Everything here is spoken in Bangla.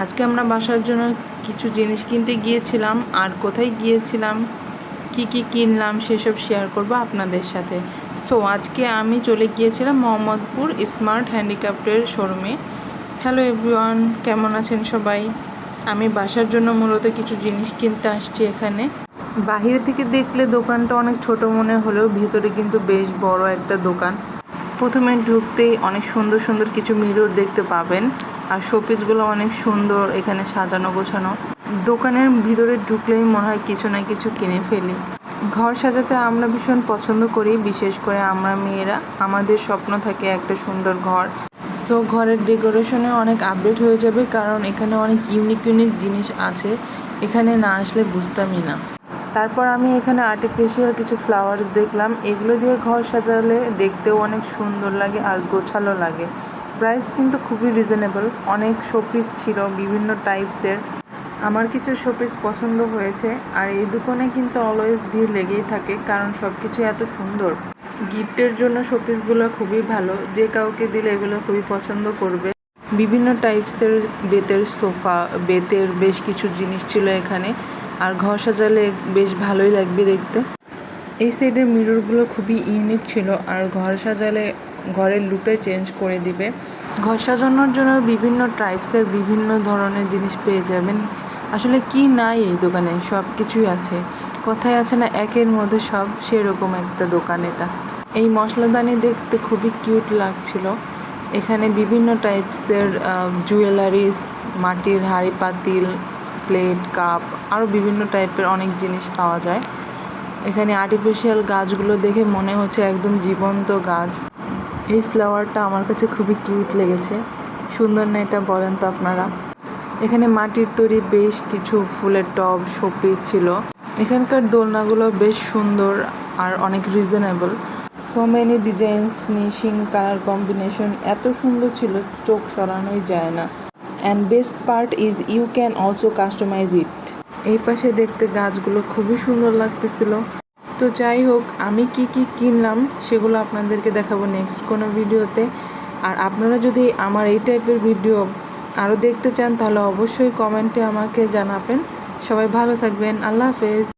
আজকে আমরা বাসার জন্য কিছু জিনিস কিনতে গিয়েছিলাম, আর কোথায় গিয়েছিলাম, কি কি কিনলাম সেসব শেয়ার করব আপনাদের সাথে। সো আজকে আমি চলে গিয়েছিলাম মোহাম্মদপুর স্মার্ট হ্যান্ডিক্রাফটের শোরুমে। হ্যালো এভরিওয়ান, কেমন আছেন সবাই? আমি বাসার জন্য মূলত কিছু জিনিস কিনতে আসছি এখানে। বাহিরে থেকে দেখলে দোকানটা অনেক ছোট মনে হলেও ভেতরে কিন্তু বেশ বড় একটা দোকান। প্রথমে ঢুকতেই অনেক সুন্দর সুন্দর কিছু মিরর দেখতে পাবেন, আর শোপিসগুলো অনেক সুন্দর এখানে সাজানো গোছানো। দোকানের ভিতরে ঢুকলেই মনে হয় কিছু না কিছু কিনে ফেলি। ঘর সাজাতে আমরা ভীষণ পছন্দ করি, বিশেষ করে আমরা মেয়েরা। আমাদের স্বপ্ন থাকে একটা সুন্দর ঘর। সো ঘরের ডেকোরেশনে অনেক আপডেট হয়ে যাবে, কারণ এখানে অনেক ইউনিক ইউনিক জিনিস আছে, এখানে না আসলে বুঝতামই না। তারপর আমি এখানে আর্টিফিশিয়াল কিছু ফ্লাওয়ার্স দেখলাম। এগুলো দিয়ে ঘর সাজালে দেখতেও অনেক সুন্দর লাগে আর গোছালো লাগে। প্রাইস কিন্তু খুবই রিজনেবল। অনেক শোপিস ছিল বিভিন্ন টাইপসের। আমার কিছু শোপিস পছন্দ হয়েছে, আর এই দোকানে কিন্তু অলওয়েজ ভিড় লেগেই থাকে, কারণ সব কিছু এত সুন্দর। গিফটের জন্য শোপিসগুলো খুবই ভালো, যে কাউকে দিলে এগুলো খুবই পছন্দ করবে। বিভিন্ন টাইপসের বেতের সোফা, বেতের বেশ কিছু জিনিস ছিল এখানে, আর ঘর সাজালে বেশ ভালোই লাগবে দেখতে। এই সাইডের মিররগুলো খুবই ইউনিক ছিল, আর ঘর সাজালে ঘরের লুকটাই চেঞ্জ করে দিবে। ঘর সাজানোর জন্য বিভিন্ন টাইপসের বিভিন্ন ধরনের জিনিস পেয়ে যাবেন। আসলে কি নাই এই দোকানে, সব কিছুই আছে। কথায় আছে না, একের মধ্যে সব, সেরকম একটা দোকান এটা। এই মশলাদানি দেখতে খুবই কিউট লাগছিল। এখানে বিভিন্ন টাইপসের জুয়েলারিস, মাটির হাঁড়ি পাতিল, প্লেট, কাপ, আরও বিভিন্ন টাইপের অনেক জিনিস পাওয়া যায়। এখানে আর্টিফিশিয়াল গাছগুলো দেখে মনে হচ্ছে একদম জীবন্ত গাছ। এই ফ্লাওয়ারটা আমার কাছে খুবই কিউট লেগেছে। সুন্দর না এটা, বলেন তো আপনারা? এখানে মাটির তৈরি বেশ কিছু ফুলের টব, শোপিস ছিল। এখানকার দোলনাগুলো বেশ সুন্দর আর অনেক reasonable. So many designs, finishing, colour combination এত সুন্দর ছিল, চোখ সরানোই যায় না। And best part is you can also customise it. এই পাশে দেখতে গাছগুলো খুবই সুন্দর লাগতেছিল। তো যাই হোক, আমি কি কি কিনলাম সেগুলো আপনাদেরকে দেখাবো নেক্সট কোনো ভিডিওতে। আর আপনারা যদি আমার এই টাইপের ভিডিও আরও দেখতে চান, তাহলে অবশ্যই কমেন্টে আমাকে জানাবেন। সবাই ভালো থাকবেন। আল্লাহ হাফেজ।